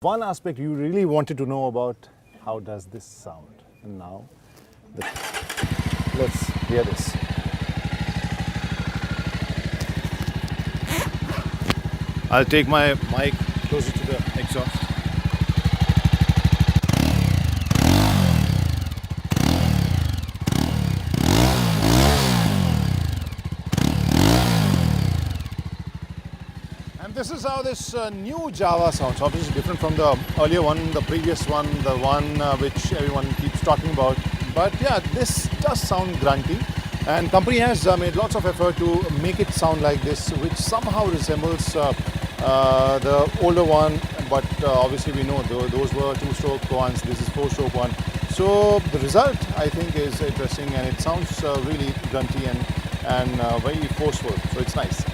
One aspect you really wanted to know about, how does this sound? And now, let's hear this. I'll take my mic closer to the exhaust. And this is how this new Java sounds. Obviously different from the earlier one, the previous one, the one which everyone keeps talking about. But yeah, this does sound grunty. And company has made lots of effort to make it sound like this, which somehow resembles the older one. But obviously we know those were two-stroke ones. This is four-stroke one. So the result, I think, is interesting, and it sounds really grunty and very forceful. So it's nice.